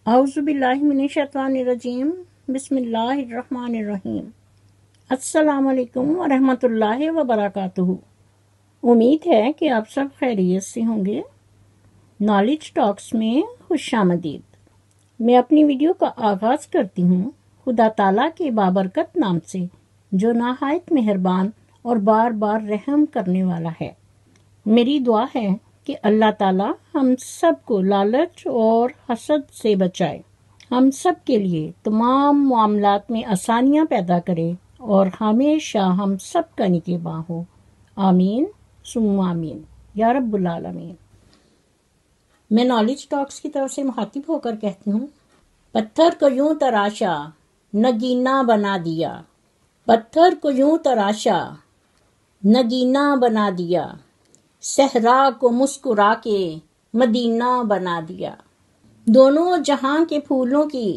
اعوذ باللہ من الشیطان الرجیم بسم اللہ الرحمن الرحیم السلام علیکم ورحمۃ اللہ وبرکاتہ۔ امید ہے کہ آپ سب خیریت سے ہوں گے۔ نالج ٹاکس میں خوش آمدید۔ میں اپنی ویڈیو کا آغاز کرتی ہوں خدا تعالیٰ کے بابرکت نام سے جو نہایت مہربان اور بار بار رحم کرنے والا ہے۔ میری دعا ہے کہ اللہ تعالیٰ ہم سب کو لالچ اور حسد سے بچائے، ہم سب کے لیے تمام معاملات میں آسانیاں پیدا کرے اور ہمیشہ ہم سب کا نگہباں ہو، آمین ثم آمین یا رب العالمین۔ میں نالج ٹاکس کی طرف سے مخاطب ہو کر کہتی ہوں، پتھر کو یوں تراشا نگینا بنا دیا، پتھر کو یوں تراشا نگینا بنا دیا، صحرا کو مسکرا کے مدینہ بنا دیا، دونوں جہاں کے پھولوں کی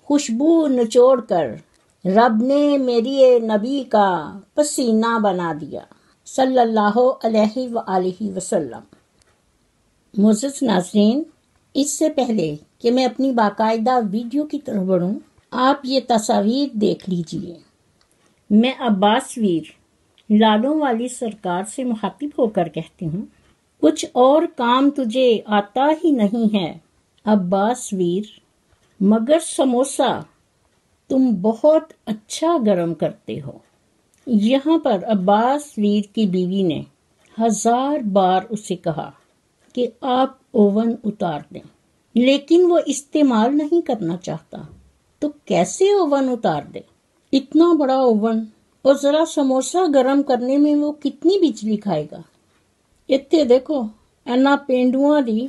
خوشبو نچوڑ کر رب نے میری نبی کا پسینہ بنا دیا، صلی اللہ علیہ وآلہ وسلم۔ معزز ناظرین، اس سے پہلے کہ میں اپنی باقاعدہ ویڈیو کی طرف بڑھوں، آپ یہ تصاویر دیکھ لیجئے۔ میں عباس ویر لالوں والی سرکار سے مخاطب ہو کر کہتی ہوں، کچھ اور کام تجھے آتا ہی نہیں ہے عباس ویر، مگر سموسا تم بہت اچھا گرم کرتے ہو۔ یہاں پر عباس ویر کی بیوی نے 1000 بار اسے کہا کہ آپ اوون اتار دیں، لیکن وہ استعمال نہیں کرنا چاہتا، تو کیسے اوون اتار دے؟ اتنا بڑا اوون اور ذرا سموسا گرم کرنے میں وہ کتنی بجلی کھائے گا؟ اتنے دیکھو اینا پینڈواں دی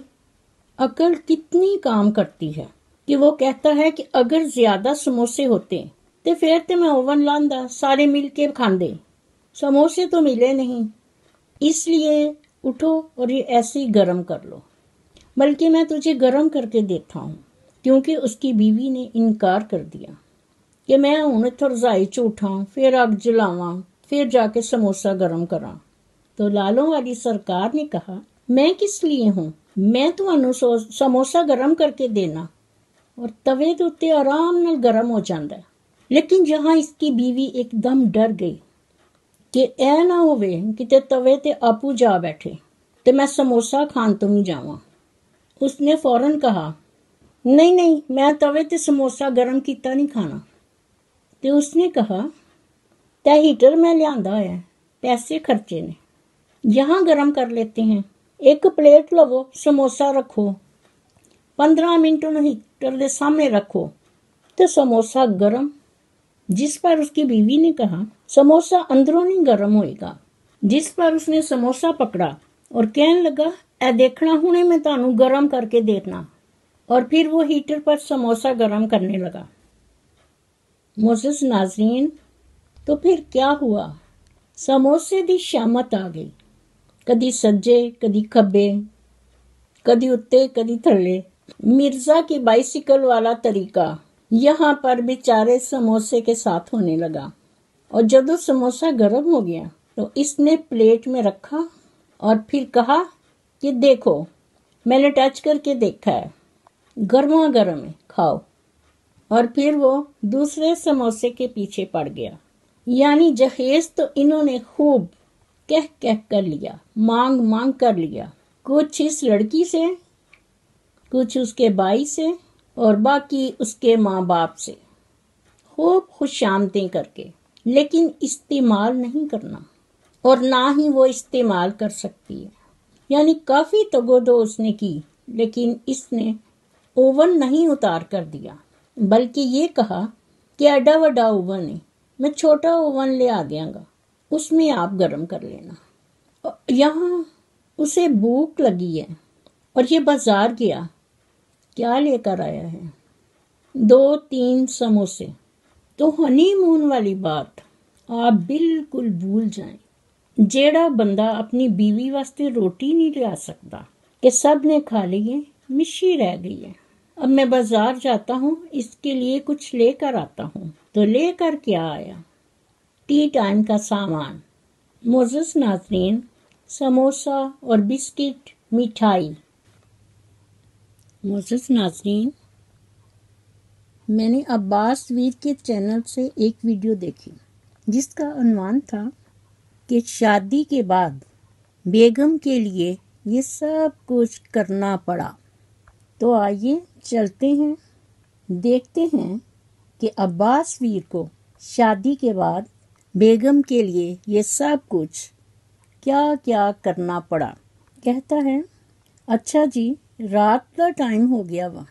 عقل کتنی کام کرتی ہے کہ وہ کہتا ہے کہ اگر زیادہ سموسے ہوتے تو پھر تو میں اوون لاندا سارے مل کے کھاندے، سموسے تو ملے نہیں، اس لیے اٹھو اور یہ ایسے ہی گرم کر لو، بلکہ میں تجھے گرم کر کے دیتا ہوں، کیونکہ اس کی بیوی نے انکار کر دیا کہ میں ہوں اتھر رضائی چ اٹھاں پھر اگ جلاواں پھر جا کے سموسا گرم کراں۔ تو لالوں والی سرکار نے کہا، میں کس لیے ہوں، میں تمہانوں سموسا گرم کر کے دینا، اور توے دے اتے آرام نال گرم ہو جاندہ ہے۔ لیکن جہاں اس کی بیوی ایک دم ڈر گئی کہ اے نہ ہوئے کتے توے تے آپو جا بیٹھے تے میں سموسا کھان تو نہیں جاواں، اس نے فوراً کہا، نہیں میں توے تے سموسا گرم کیتا نہیں کھانا۔ تے اس نے کہا، تے ہیٹر میں لیاندا ہے، پیسے خرچے نے، یہاں گرم کر لیتے ہیں، ایک پلیٹ لو، سموسا رکھو، 15 منٹ انہوں ہیٹر دے سامنے رکھو تو سموسا گرم۔ جس پر اس کی بیوی نے کہا، سموسا اندروں نہیں گرم ہوئے گا۔ جس پر اس نے سموسا پکڑا اور کہنے لگا، اے دیکھنا ہونے میں تانوں گرم کر کے دیکھنا، اور پھر وہ ہیٹر پر سموسا گرم کرنے لگا۔ معزز ناظرین، تو پھر کیا ہوا؟ سموسے دی شامت آ گئی، کدی سجے کدی کھبے، کدی اتے کدی تھلے، مرزا کی بائیسیکل والا طریقہ یہاں پر بیچارے سموسے کے ساتھ ہونے لگا۔ اور جب سموسا گرم ہو گیا تو اس نے پلیٹ میں رکھا اور پھر کہا کہ دیکھو میں نے ٹچ کر کے دیکھا ہے، گرما گرم ہے، کھاؤ۔ اور پھر وہ دوسرے سموسے کے پیچھے پڑ گیا۔ یعنی جہیز تو انہوں نے خوب کہہ کر لیا، مانگ کر لیا، کچھ اس لڑکی سے، کچھ اس کے بھائی سے، اور باقی اس کے ماں باپ سے، خوب خوش آمدیں کر کے، لیکن استعمال نہیں کرنا، اور نہ ہی وہ استعمال کر سکتی ہے۔ یعنی کافی تگودو اس نے کی، لیکن اس نے اوون نہیں اتار کر دیا، بلکہ یہ کہا کہ ایڈا وڈا اوون ہے، میں چھوٹا اوون لے آ دیاں گا، اس میں آپ گرم کر لینا۔ یہاں اسے بھوک لگی ہے اور یہ بازار گیا، کیا لے کر آیا ہے؟ 2-3 سموسے۔ تو ہنی مون والی بات آپ بالکل بھول جائیں۔ جیڑا بندہ اپنی بیوی واسطے روٹی نہیں لے آ سکتا کہ سب نے کھا لی ہے، مشی رہ گئی ہے، اب میں بازار جاتا ہوں، اس کے لیے کچھ لے کر آتا ہوں، تو لے کر کیا آیا؟ ٹی ٹائم کا سامان۔ معزز ناظرین، سموسا اور بسکٹ، مٹھائی۔ معزز ناظرین، میں نے عباس ویر کے چینل سے ایک ویڈیو دیکھی جس کا عنوان تھا کہ شادی کے بعد بیگم کے لیے یہ سب کچھ کرنا پڑا۔ تو آئیے چلتے ہیں، دیکھتے ہیں کہ عباس ویر کو شادی کے بعد بیگم کے لیے یہ سب کچھ کیا کیا کرنا پڑا۔ کہتا ہے، اچھا جی، رات دا ٹائم ہو گیا وا،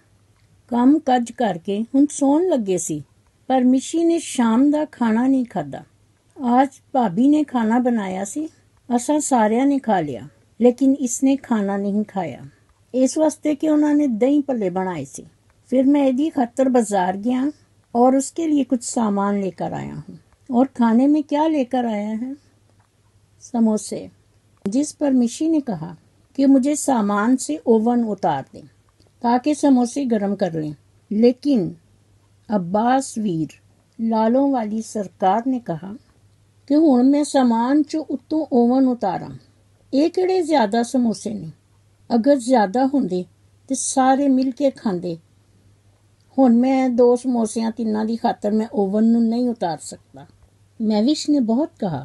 کم کج کر کے ہن سون لگے سی، پر مشی نے شام دا کھانا نہیں کھادا۔ آج بھابی نے کھانا بنایا سی، اساں ساریاں نے کھا لیا، لیکن اس نے کھانا نہیں کھایا، اس واسطے کہ انہوں نے دہی پلے بنائے سی۔ پھر میں ایدی خاطر بازار گیا اور اس کے لیے کچھ سامان لے کر آیا ہوں، اور کھانے میں کیا لے کر آیا ہے؟ سموسے، جس پر مشی نے کہا کہ مجھے سامان سے اوون اتار دیں تاکہ سموسے گرم کر لیں، لیکن عباس ویر لالوں والی سرکار نے کہا کہ ہن میں سامان چو اتوں اوون اتاراں، یہ کہڑے زیادہ سموسے نے، اگر زیادہ ہوندے تے سارے مل کے کھاندے، ہن میں 2 سموسیاں تیناں دی خاطر میں اوون نو نہیں اتار سکتا۔ مہوش نے بہت کہا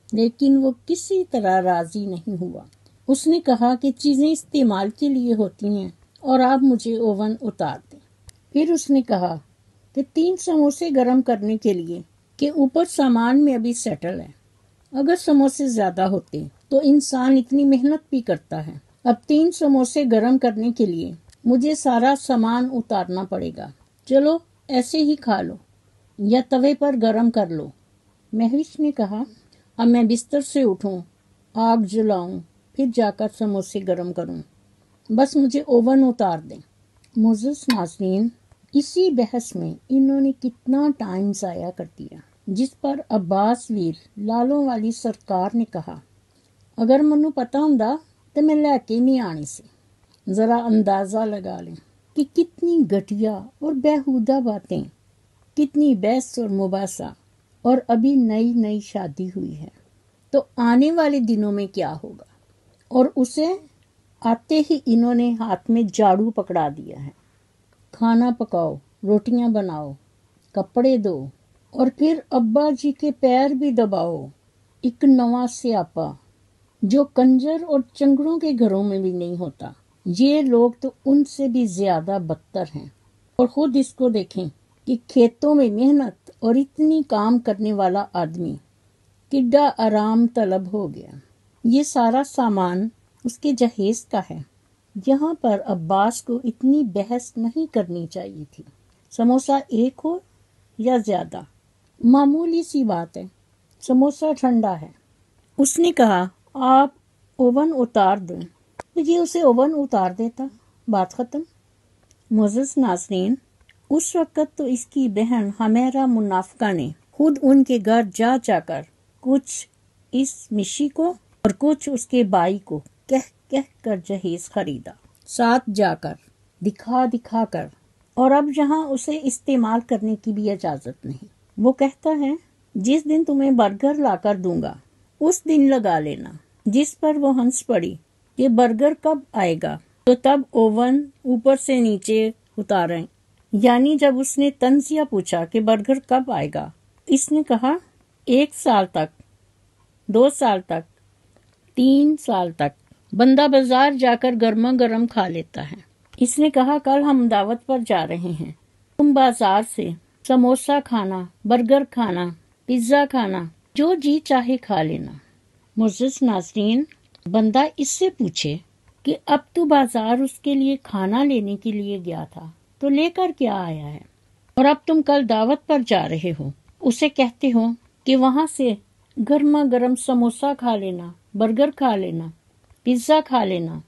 لیکن وہ کسی طرح راضی نہیں ہوا۔ اس نے کہا کہ چیزیں استعمال کے لیے ہوتی ہیں اور آپ مجھے اوون اتار دیں۔ پھر اس نے کہا کہ 3 سموسے گرم کرنے کے لیے کہ اوپر سامان میں ابھی سیٹل ہے، اگر سموسے زیادہ ہوتے تو انسان اتنی محنت بھی کرتا ہے، اب 3 سموسے گرم کرنے کے لیے مجھے سارا سامان اتارنا پڑے گا، چلو ایسے ہی کھا لو یا توے پر گرم کر لو۔ مہوش نے کہا، اب میں بستر سے اٹھوں، آگ جلاؤں، پھر جا کر سموسے گرم کروں، بس مجھے اوون اتار دیں۔ معزز ناظرین، اسی بحث میں انہوں نے کتنا ٹائم ضائع کر دیا، جس پر عباس ویر لالوں والی سرکار نے کہا، اگر منو پتا ہوندا تو میں لے کے نہیں آنی سی۔ ذرا اندازہ لگا لیں کہ کتنی گھٹیا اور بیہودہ باتیں، کتنی بحث اور مباحثہ، اور ابھی نئی نئی شادی ہوئی ہے، تو آنے والے دنوں میں کیا ہوگا۔ اور اسے آتے ہی انہوں نے ہاتھ میں جھاڑو پکڑا دیا ہے، کھانا پکاؤ، روٹیاں بناؤ، کپڑے دو، اور پھر ابا جی کے پیر بھی دباؤ۔ ایک نواں سیاپا جو کنجر اور چنگڑوں کے گھروں میں بھی نہیں ہوتا۔ یہ لوگ تو ان سے بھی زیادہ بدتر ہیں۔ اور خود اس کو دیکھیں کہ کھیتوں میں محنت اور اتنی کام کرنے والا آدمی کڈا آرام طلب ہو گیا۔ یہ سارا سامان اس کے جہیز کا ہے۔ یہاں پر عباس کو اتنی بحث نہیں کرنی چاہیے تھی۔ سموسہ ایک ہو یا زیادہ، معمولی سی بات ہے، سموسہ ٹھنڈا ہے۔ اس نے کہا، آپ اوون اتار دیں، تو یہ اسے اوون اتار دیتا، بات ختم۔ معزز ناظرین، اس وقت تو اس کی بہن حمیرہ منافقہ نے خود ان کے گھر جا جا کر کچھ اس مشی کو اور کچھ اس کے بھائی کو کہہ کہہ کر جہیز خریدا، ساتھ جا کر دکھا دکھا کر، اور اب جہاں اسے استعمال کرنے کی بھی اجازت نہیں۔ وہ کہتا ہے، جس دن تمہیں برگر لا کر دوں گا اس دن لگا لینا، جس پر وہ ہنس پڑی کہ برگر کب آئے گا، تو تب اوون اوپر سے نیچے اتاریں۔ یعنی جب اس نے تنزیہ پوچھا کہ برگر کب آئے گا، اس نے کہا 1 سال تک، 2 سال تک، 3 سال تک بندہ بازار جا کر گرما گرم کھا لیتا ہے۔ اس نے کہا، کل ہم دعوت پر جا رہے ہیں، تم بازار سے سموسہ کھانا، برگر کھانا، پیزا کھانا، جو جی چاہے کھا لینا۔ معزز ناظرین، بندہ اس سے پوچھے کہ اب تو بازار اس کے لیے کھانا لینے کے لیے گیا تھا تو لے کر کیا آیا ہے، اور اب تم کل دعوت پر جا رہے ہو، اسے کہتے ہو کہ وہاں سے گرما گرم سموسہ کھا لینا، برگر کھا لینا، پیزا کھا لینا۔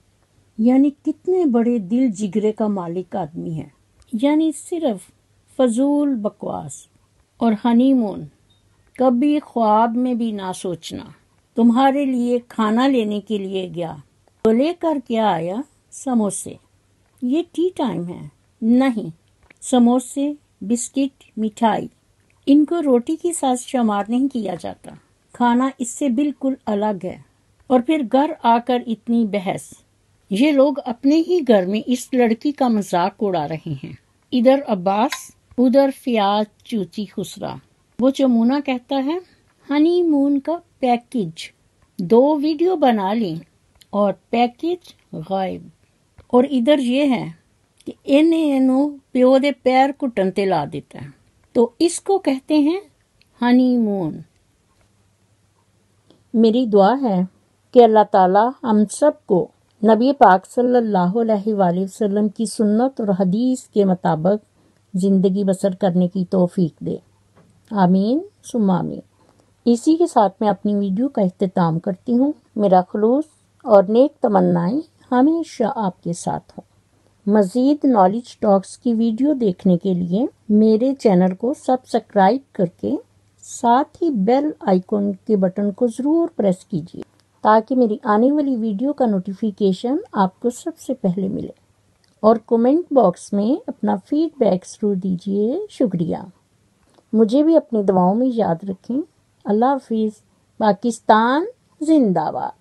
یعنی کتنے بڑے دل جگرے کا مالک آدمی ہے۔ یعنی صرف فضول بکواس اور ہنی مون، کبھی خواب میں بھی نہ سوچنا۔ تمہارے لیے کھانا لینے کے لیے گیا تو لے کر کیا آیا؟ سموسے۔ یہ ٹی ٹائم ہے؟ نہیں، سموسے، بسکٹ، مٹھائی، ان کو روٹی کے ساتھ شمار نہیں کیا جاتا۔ کھانا اس سے بالکل الگ ہے۔ اور پھر گھر آ کر اتنی بحث۔ یہ لوگ اپنے ہی گھر میں اس لڑکی کا مذاق اڑا رہے ہیں۔ ادھر عباس ادھر فیاض چوچی خسرا، وہ چمونا کہتا ہے ہنی مون کا پیکج 2 ویڈیو بنا لیں اور پیکج غائب۔ اور ادھر یہ ہے کہ اینو پیو دے پیر گھٹن تے لا دیتا ہے، تو اس کو کہتے ہیں ہنی مون۔ میری دعا ہے کہ اللہ تعالیٰ ہم سب کو نبی پاک صلی اللہ علیہ وآلہ وسلم کی سنت اور حدیث کے مطابق زندگی بسر کرنے کی توفیق دے، آمین ثم آمین۔ اسی کے ساتھ میں اپنی ویڈیو کا اختتام کرتی ہوں۔ میرا خلوص اور نیک تمنائیں ہمیشہ آپ کے ساتھ ہوں۔ مزید نالج ٹاکس کی ویڈیو دیکھنے کے لیے میرے چینل کو سبسکرائب کر کے ساتھ ہی بیل آئیکن کے بٹن کو ضرور پریس کیجیے تاکہ میری آنے والی ویڈیو کا نوٹیفیکیشن آپ کو سب سے پہلے ملے، اور کومنٹ باکس میں اپنا فیڈ بیک ضرور دیجیے۔ شکریہ۔ مجھے بھی اپنی دعاؤں میں یاد رکھیں۔ اللہ حافظ۔ پاکستان زندہ باد۔